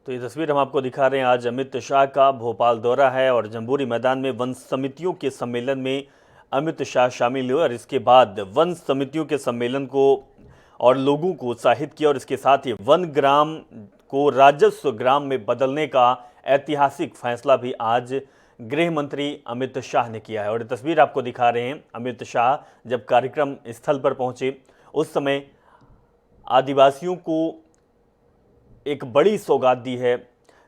तो ये तस्वीर हम आपको दिखा रहे हैं। आज अमित शाह का भोपाल दौरा है और जम्बूरी मैदान में वन समितियों के सम्मेलन में अमित शाह शामिल हुए और इसके बाद वन समितियों के सम्मेलन को और लोगों को उत्साहित किया और इसके साथ ही वन ग्राम को राजस्व ग्राम में बदलने का ऐतिहासिक फैसला भी आज गृह मंत्री अमित शाह ने किया है। और ये तस्वीर आपको दिखा रहे हैं। अमित शाह जब कार्यक्रम स्थल पर पहुंचे उस समय आदिवासियों को एक बड़ी सौगात दी है।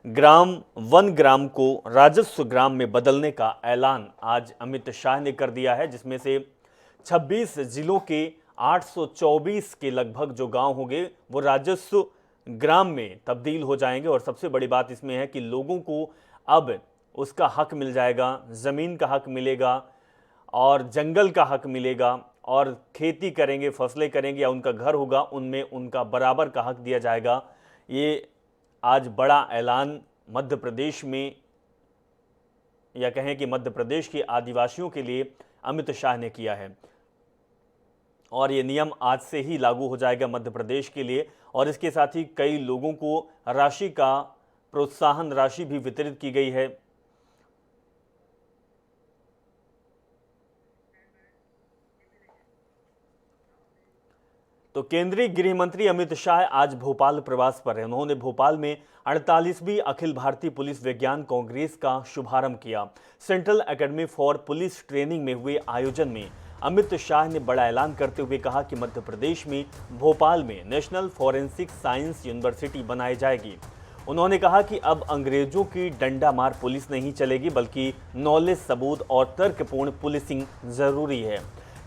वन ग्राम को राजस्व ग्राम में बदलने का ऐलान आज अमित शाह ने कर दिया है, जिसमें से 26 जिलों के 824 के लगभग जो गांव होंगे वो राजस्व ग्राम में तब्दील हो जाएंगे। और सबसे बड़ी बात इसमें है कि लोगों को अब उसका हक मिल जाएगा, ज़मीन का हक मिलेगा और जंगल का हक मिलेगा और खेती करेंगे, फसलें करेंगे या उनका घर होगा उनमें उनका बराबर का हक दिया जाएगा। ये आज बड़ा ऐलान मध्य प्रदेश में, या कहें कि मध्य प्रदेश के आदिवासियों के लिए अमित शाह ने किया है और ये नियम आज से ही लागू हो जाएगा मध्य प्रदेश के लिए। और इसके साथ ही कई लोगों को राशि का प्रोत्साहन राशि भी वितरित की गई है। तो केंद्रीय गृह मंत्री अमित शाह आज भोपाल प्रवास पर हैं। उन्होंने भोपाल में 48वीं अखिल भारतीय पुलिस विज्ञान कांग्रेस का शुभारंभ किया। Central academy for police training में हुए आयोजन में अमित शाह ने बड़ा ऐलान करते हुए कहा कि मध्य प्रदेश में भोपाल में नेशनल फॉरेंसिक साइंस यूनिवर्सिटी बनाई जाएगी। उन्होंने कहा कि अब अंग्रेजों की डंडा मार पुलिस नहीं चलेगी, बल्कि नॉलेज, सबूत और तर्कपूर्ण पुलिसिंग जरूरी है।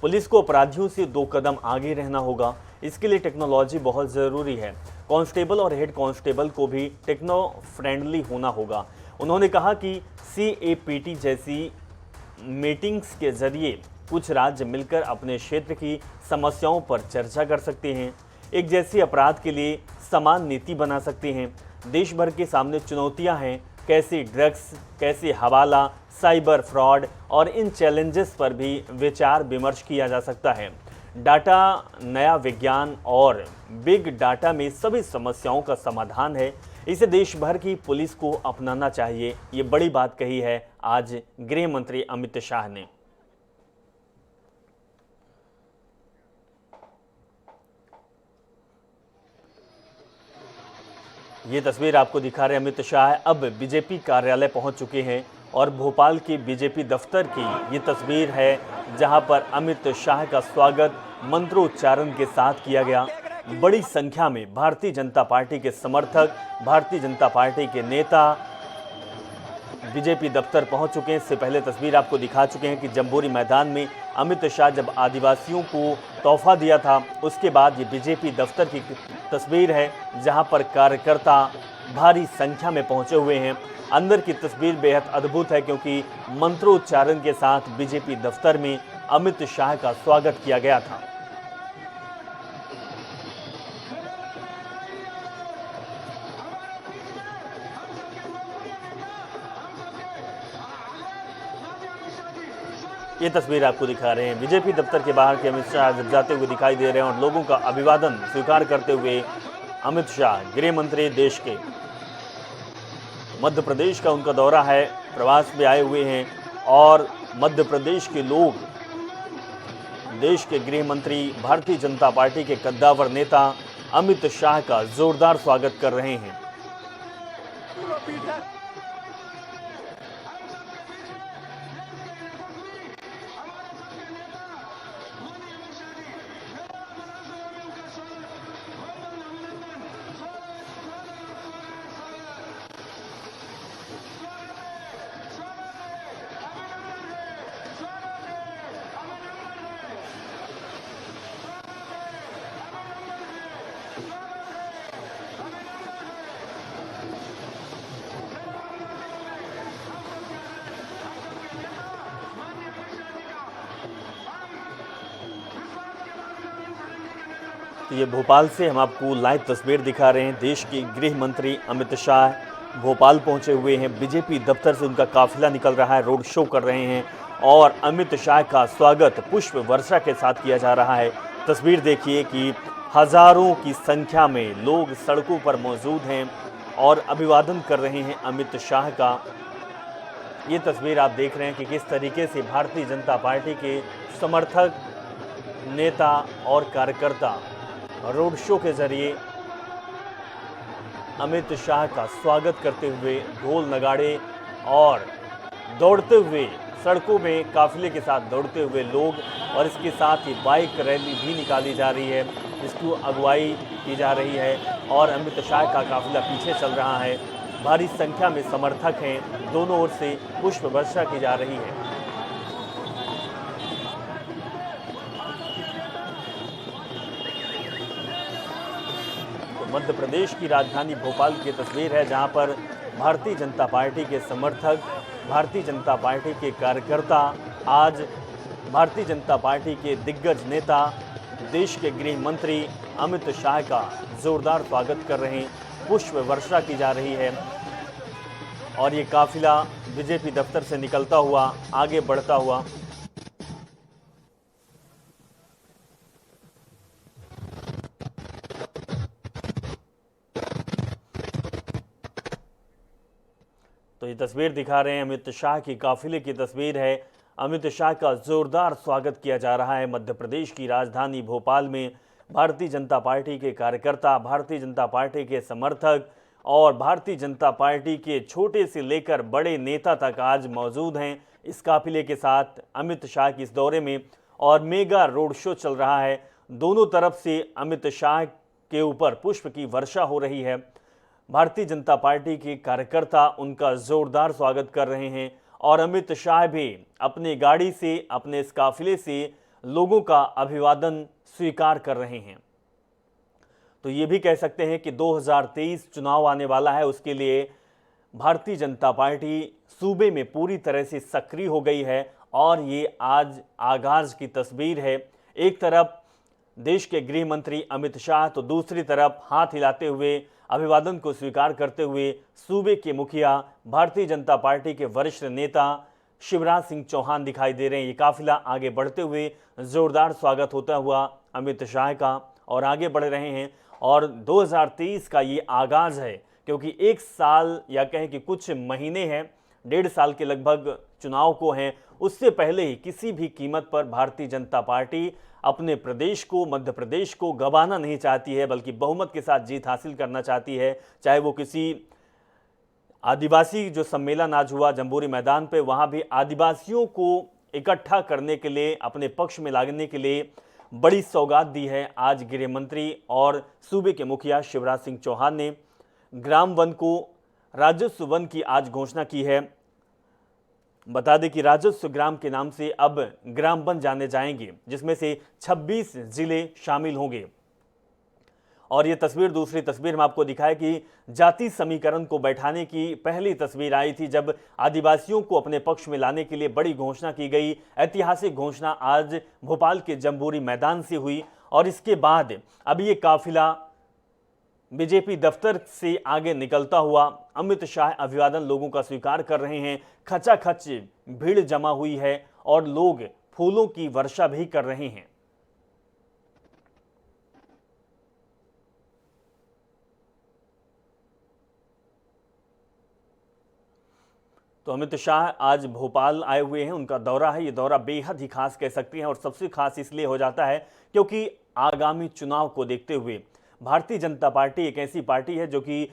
पुलिस को अपराधियों से 2 कदम आगे रहना होगा। इसके लिए टेक्नोलॉजी बहुत ज़रूरी है। कांस्टेबल और हेड कांस्टेबल को भी टेक्नो फ्रेंडली होना होगा। उन्होंने कहा कि CAPT जैसी मीटिंग्स के जरिए कुछ राज्य मिलकर अपने क्षेत्र की समस्याओं पर चर्चा कर सकते हैं, एक जैसे अपराध के लिए समान नीति बना सकते हैं। देश भर के सामने चुनौतियां हैं, कैसे ड्रग्स, कैसे हवाला, साइबर फ्रॉड और इन चैलेंजेस पर भी विचार विमर्श किया जा सकता है। डाटा, नया विज्ञान और बिग डाटा में सभी समस्याओं का समाधान है। इसे देश भर की पुलिस को अपनाना चाहिए। ये बड़ी बात कही है आज गृह मंत्री अमित शाह ने। ये तस्वीर आपको दिखा रहे अमित शाह अब बीजेपी कार्यालय पहुंच चुके हैं और भोपाल के बीजेपी दफ्तर की ये तस्वीर है, जहां पर अमित शाह का स्वागत मंत्रोच्चारण के साथ किया गया। बड़ी संख्या में भारतीय जनता पार्टी के समर्थक, भारतीय जनता पार्टी के नेता बीजेपी दफ्तर पहुंच चुके हैं। इससे पहले तस्वीर आपको दिखा चुके हैं कि जम्बूरी मैदान में अमित शाह जब आदिवासियों को तोहफा दिया था, उसके बाद ये बीजेपी दफ्तर की तस्वीर है, जहां पर कार्यकर्ता भारी संख्या में पहुंचे हुए हैं। अंदर की तस्वीर बेहद अद्भुत है, क्योंकि मंत्रोच्चारण के साथ बीजेपी दफ्तर में अमित शाह का स्वागत किया गया था। ये तस्वीर आपको दिखा रहे हैं, बीजेपी दफ्तर के बाहर के अमित शाह जब जाते हुए दिखाई दे रहे हैं और लोगों का अभिवादन स्वीकार करते हुए अमित शाह, गृह मंत्री देश के, मध्य प्रदेश का उनका दौरा है, प्रवास में आए हुए हैं और मध्य प्रदेश के लोग देश के गृह मंत्री, भारतीय जनता पार्टी के कद्दावर नेता अमित शाह का जोरदार स्वागत कर रहे हैं। तो ये भोपाल से हम आपको लाइव तस्वीर दिखा रहे हैं। देश के गृह मंत्री अमित शाह भोपाल पहुंचे हुए हैं। बीजेपी दफ्तर से उनका काफिला निकल रहा है, रोड शो कर रहे हैं और अमित शाह का स्वागत पुष्प वर्षा के साथ किया जा रहा है। तस्वीर देखिए कि हजारों की संख्या में लोग सड़कों पर मौजूद हैं और अभिवादन कर रहे हैं अमित शाह का। ये तस्वीर आप देख रहे हैं कि किस तरीके से भारतीय जनता पार्टी के समर्थक, नेता और कार्यकर्ता रोड शो के जरिए अमित शाह का स्वागत करते हुए ढोल नगाड़े और दौड़ते हुए सड़कों में काफिले के साथ दौड़ते हुए लोग, और इसके साथ ही बाइक रैली भी निकाली जा रही है, इसकी अगुवाई की जा रही है और अमित शाह का काफिला पीछे चल रहा है। भारी संख्या में समर्थक हैं, दोनों ओर से पुष्प वर्षा की जा रही है। मध्य प्रदेश की राजधानी भोपाल की तस्वीर है, जहां पर भारतीय जनता पार्टी के समर्थक, भारतीय जनता पार्टी के कार्यकर्ता आज भारतीय जनता पार्टी के दिग्गज नेता, देश के गृह मंत्री अमित शाह का जोरदार स्वागत कर रहे हैं। पुष्प वर्षा की जा रही है और ये काफिला बीजेपी दफ्तर से निकलता हुआ आगे बढ़ता हुआ तो ये तस्वीर दिखा रहे हैं अमित शाह की काफिले की तस्वीर है। अमित शाह का जोरदार स्वागत किया जा रहा है मध्य प्रदेश की राजधानी भोपाल में। भारतीय जनता पार्टी के कार्यकर्ता, भारतीय जनता पार्टी के समर्थक और भारतीय जनता पार्टी के छोटे से लेकर बड़े नेता तक आज मौजूद हैं इस काफिले के साथ अमित शाह की इस दौरे में, और मेगा रोड शो चल रहा है। दोनों तरफ से अमित शाह के ऊपर पुष्प की वर्षा हो रही है। भारतीय जनता पार्टी के कार्यकर्ता उनका जोरदार स्वागत कर रहे हैं और अमित शाह भी अपनी गाड़ी से, अपने इस काफिले से लोगों का अभिवादन स्वीकार कर रहे हैं। तो ये भी कह सकते हैं कि 2023 चुनाव आने वाला है, उसके लिए भारतीय जनता पार्टी सूबे में पूरी तरह से सक्रिय हो गई है और ये आज आगाज की तस्वीर है। एक तरफ देश के गृह मंत्री अमित शाह, तो दूसरी तरफ हाथ हिलाते हुए अभिवादन को स्वीकार करते हुए सूबे के मुखिया, भारतीय जनता पार्टी के वरिष्ठ नेता शिवराज सिंह चौहान दिखाई दे रहे हैं। ये काफिला आगे बढ़ते हुए जोरदार स्वागत होता हुआ अमित शाह का और आगे बढ़ रहे हैं। और 2023 का ये आगाज है, क्योंकि एक साल या कहें कि कुछ महीने हैं, 1.5 साल के लगभग चुनाव को हैं। उससे पहले ही किसी भी कीमत पर भारतीय जनता पार्टी अपने प्रदेश को, मध्य प्रदेश को गंवाना नहीं चाहती है, बल्कि बहुमत के साथ जीत हासिल करना चाहती है, चाहे वो किसी आदिवासी जो सम्मेलन आज हुआ जंबूरी मैदान पे, वहाँ भी आदिवासियों को इकट्ठा करने के लिए, अपने पक्ष में लाने के लिए बड़ी सौगात दी है। आज गृह मंत्री और सूबे के मुखिया शिवराज सिंह चौहान ने ग्राम वन को राजस्व वन की आज घोषणा की है। बता दें कि राजस्व ग्राम के नाम से अब ग्राम वन जाने जाएंगे, जिसमें से 26 जिले शामिल होंगे। और ये तस्वीर, दूसरी तस्वीर हम आपको दिखाए कि जाति समीकरण को बैठाने की पहली तस्वीर आई थी, जब आदिवासियों को अपने पक्ष में लाने के लिए बड़ी घोषणा की गई। ऐतिहासिक घोषणा आज भोपाल के जंबूरी मैदान से हुई और इसके बाद अब ये काफिला बीजेपी दफ्तर से आगे निकलता हुआ अमित शाह अभिवादन लोगों का स्वीकार कर रहे हैं। खचाखच भीड़ जमा हुई है और लोग फूलों की वर्षा भी कर रहे हैं। तो अमित शाह आज भोपाल आए हुए हैं, उनका दौरा है। ये दौरा बेहद ही खास कह सकते हैं और सबसे खास इसलिए हो जाता है क्योंकि आगामी चुनाव को देखते हुए भारतीय जनता पार्टी एक ऐसी पार्टी है जो कि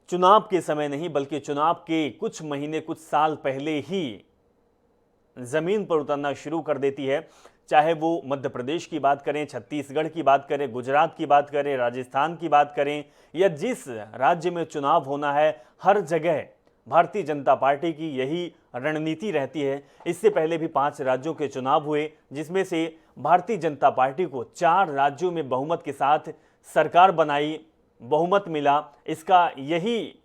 चुनाव के समय नहीं बल्कि चुनाव के कुछ महीने, कुछ साल पहले ही जमीन पर उतरना शुरू कर देती है। चाहे वो मध्य प्रदेश की बात करें, छत्तीसगढ़ की बात करें, गुजरात की बात करें, राजस्थान की बात करें, या जिस राज्य में चुनाव होना है, हर जगह भारतीय जनता पार्टी की यही रणनीति रहती है। इससे पहले भी 5 राज्यों के चुनाव हुए, जिसमें से भारतीय जनता पार्टी को 4 राज्यों में बहुमत के साथ सरकार बनाई, बहुमत मिला। इसका यही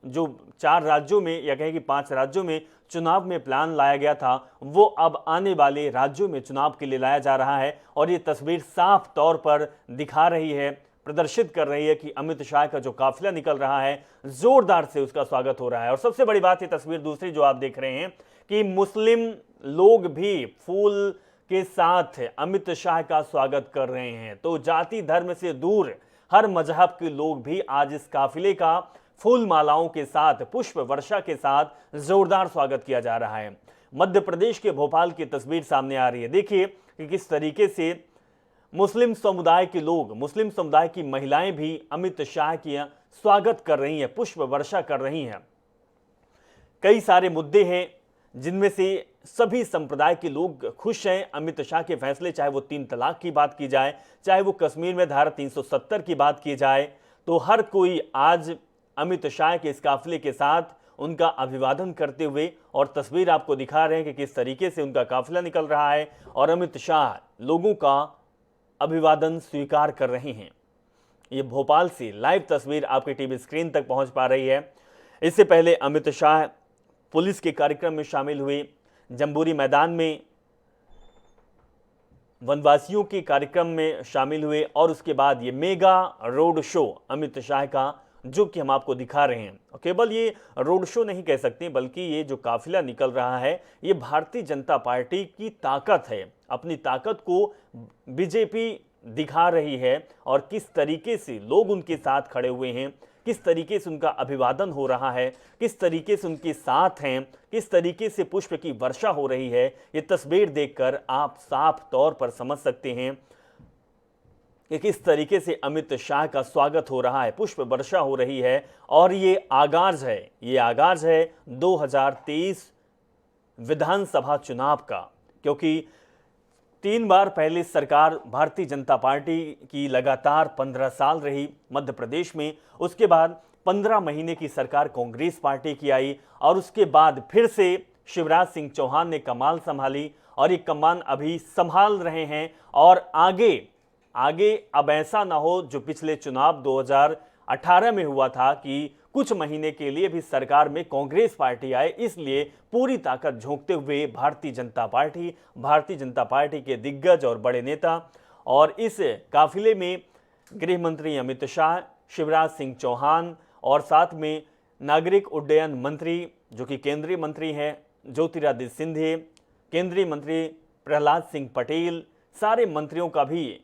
जो 4 राज्यों में, या कहें कि 5 राज्यों में चुनाव में प्लान लाया गया था, वो अब आने वाले राज्यों में चुनाव के लिए लाया जा रहा है। और ये तस्वीर साफ तौर पर दिखा रही है, प्रदर्शित कर रही है कि अमित शाह का जो काफिला निकल रहा है, जोरदार से उसका स्वागत हो रहा है। और सबसे बड़ी बात, ये तस्वीर दूसरी जो आप देख रहे हैं कि मुस्लिम लोग भी फूल के साथ अमित शाह का स्वागत कर रहे हैं। तो जाति धर्म से दूर हर मजहब के लोग भी आज इस काफिले का फूल मालाओं के साथ, पुष्प वर्षा के साथ जोरदार स्वागत किया जा रहा है। मध्य प्रदेश के भोपाल की तस्वीर सामने आ रही है। देखिए कि किस तरीके से मुस्लिम समुदाय के लोग, मुस्लिम समुदाय की महिलाएं भी अमित शाह की स्वागत कर रही हैं, पुष्प वर्षा कर रही हैं। कई सारे मुद्दे हैं जिनमें से सभी संप्रदाय के लोग खुश हैं अमित शाह के फैसले, चाहे वो 3 तलाक की बात की जाए, चाहे वो कश्मीर में धारा 370 की बात की जाए, तो हर कोई आज अमित शाह के इस काफिले के साथ उनका अभिवादन करते हुए, और तस्वीर आपको दिखा रहे हैं कि किस तरीके से उनका काफिला निकल रहा है और अमित शाह लोगों का अभिवादन स्वीकार कर रहे हैं। ये भोपाल से लाइव तस्वीर आपके टीवी स्क्रीन तक पहुंच पा रही है। इससे पहले अमित शाह पुलिस के कार्यक्रम में शामिल हुए, जंबूरी मैदान में वनवासियों के कार्यक्रम में शामिल हुए, और उसके बाद ये mega road show Amit Shah का जो कि हम आपको दिखा रहे हैं। केवल ये रोड शो नहीं कह सकते, बल्कि ये जो काफिला निकल रहा है, ये भारतीय जनता पार्टी की ताकत है। अपनी ताकत को बीजेपी दिखा रही है और किस तरीके से लोग उनके साथ खड़े हुए हैं, किस तरीके से उनका अभिवादन हो रहा है, किस तरीके से उनके साथ हैं, किस तरीके से पुष्प की वर्षा हो रही है। ये तस्वीर देखकर आप साफ तौर पर समझ सकते हैं कि किस तरीके से अमित शाह का स्वागत हो रहा है, पुष्प वर्षा हो रही है। और ये आगाज है 2023 विधानसभा चुनाव का, क्योंकि 3 बार पहले सरकार भारतीय जनता पार्टी की लगातार 15 साल रही मध्य प्रदेश में। उसके बाद 15 महीने की सरकार कांग्रेस पार्टी की आई, और उसके बाद फिर से शिवराज सिंह चौहान ने कमान संभाली, और ये कमान अभी संभाल रहे हैं। और आगे अब ऐसा ना हो जो पिछले चुनाव 2018 में हुआ था कि कुछ महीने के लिए भी सरकार में कांग्रेस पार्टी आए। इसलिए पूरी ताकत झोंकते हुए भारतीय जनता पार्टी के दिग्गज और बड़े नेता, और इस काफिले में गृह मंत्री अमित शाह, शिवराज सिंह चौहान, और साथ में नागरिक उड्डयन मंत्री जो कि केंद्रीय मंत्री हैं ज्योतिरादित्य सिंधिया, केंद्रीय मंत्री प्रहलाद सिंह पटेल, सारे मंत्रियों का भी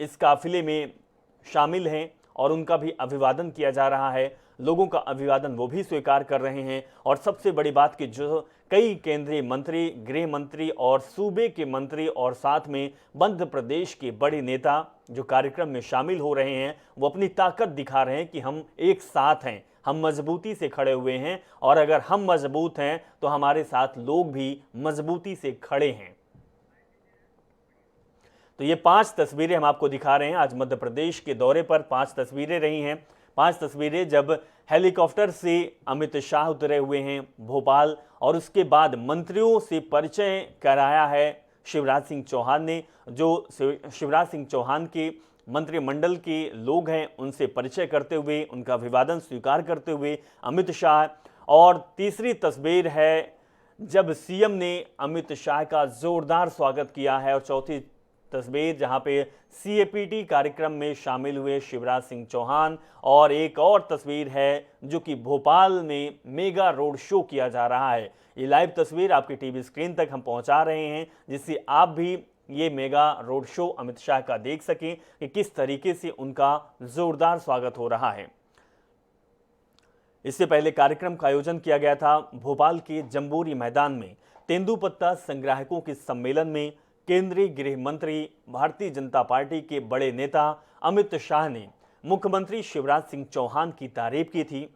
इस काफिले में शामिल हैं और उनका भी अभिवादन किया जा रहा है। लोगों का अभिवादन वो भी स्वीकार कर रहे हैं। और सबसे बड़ी बात कि जो कई केंद्रीय मंत्री, गृह मंत्री और सूबे के मंत्री और साथ में मध्य प्रदेश के बड़े नेता जो कार्यक्रम में शामिल हो रहे हैं, वो अपनी ताकत दिखा रहे हैं कि हम एक साथ हैं, हम मजबूती से खड़े हुए हैं, और अगर हम मजबूत हैं तो हमारे साथ लोग भी मजबूती से खड़े हैं। तो ये 5 तस्वीरें हम आपको दिखा रहे हैं। आज मध्य प्रदेश के दौरे पर 5 तस्वीरें रही हैं। 5 तस्वीरें जब हेलीकॉप्टर से अमित शाह उतरे हुए हैं भोपाल, और उसके बाद मंत्रियों से परिचय कराया है शिवराज सिंह चौहान ने। जो शिवराज सिंह चौहान के मंत्रिमंडल के लोग हैं उनसे परिचय करते हुए, उनका अभिवादन स्वीकार करते हुए अमित शाह। और तीसरी तस्वीर है जब सीएम ने अमित शाह का जोरदार स्वागत किया है। और चौथी तस्वीर जहां पे सीएपीटी कार्यक्रम में शामिल हुए शिवराज सिंह चौहान। और एक और तस्वीर है जो कि भोपाल में मेगा रोड शो किया जा रहा है। ये लाइव तस्वीर आपकी टीवी स्क्रीन तक हम पहुंचा रहे हैं, जिससे आप भी ये mega road show Amit Shah का देख सकें कि किस तरीके से उनका जोरदार स्वागत हो रहा है। इससे पहले कार्यक्रम का आयोजन किया गया था भोपाल के जंबूरी मैदान में। तेंदुपत्ता संग्राहकों के सम्मेलन में केंद्रीय गृह मंत्री, भारतीय जनता पार्टी के बड़े नेता अमित शाह ने मुख्यमंत्री शिवराज सिंह चौहान की तारीफ की थी।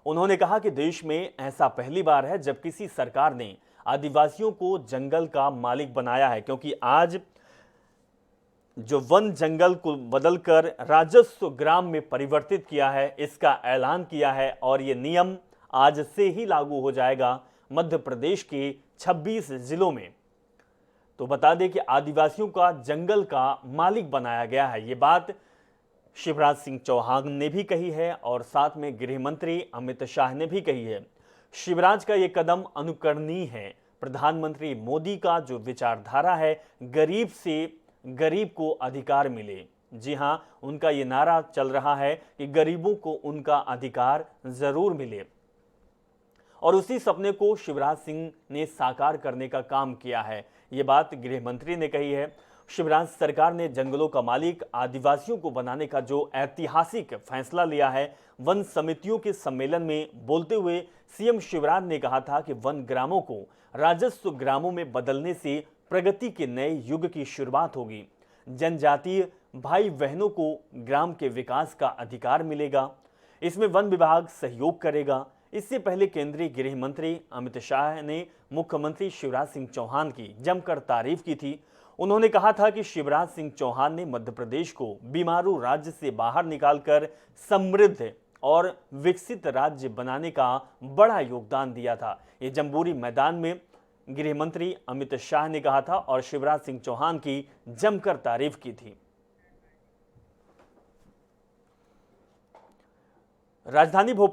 उन्होंने कहा कि देश में ऐसा पहली बार है जब किसी सरकार ने आदिवासियों को जंगल का मालिक बनाया है, क्योंकि आज जो वन जंगल को बदलकर राजस्व ग्राम में परिवर्तित किया है, इसका ऐलान किया है। और ये नियम आज से ही लागू हो जाएगा मध्य प्रदेश के 26 जिलों में। तो बता दें कि आदिवासियों का जंगल का मालिक बनाया गया है। ये बात शिवराज सिंह चौहान ने भी कही है और साथ में गृह मंत्री अमित शाह ने भी कही है। शिवराज का ये कदम अनुकरणीय है। प्रधानमंत्री मोदी का जो विचारधारा है, गरीब से गरीब को अधिकार मिले। जी हां, उनका ये नारा चल रहा है कि गरीबों को उनका अधिकार जरूर मिले, और उसी सपने को शिवराज सिंह ने साकार करने का काम किया है। ये बात गृह मंत्री ने कही है। शिवराज सरकार ने जंगलों का मालिक आदिवासियों को बनाने का जो ऐतिहासिक फैसला लिया है, वन समितियों के सम्मेलन में बोलते हुए सीएम शिवराज ने कहा था कि वन ग्रामों को राजस्व ग्रामों में बदलने से प्रगति के नए युग की शुरुआत होगी। जनजातीय भाई बहनों को ग्राम के विकास का अधिकार मिलेगा। इसमें वन विभाग सहयोग करेगा। इससे पहले केंद्रीय गृह मंत्री अमित शाह ने मुख्यमंत्री शिवराज सिंह चौहान की जमकर तारीफ की थी। उन्होंने कहा था कि शिवराज सिंह चौहान ने मध्य प्रदेश को बीमारू राज्य से बाहर निकालकर समृद्ध और विकसित राज्य बनाने का बड़ा योगदान दिया था। ये जंबूरी मैदान में गृह मंत्री अमित शाह ने कहा था और शिवराज सिंह चौहान की जमकर तारीफ की थी। राजधानी भोपाल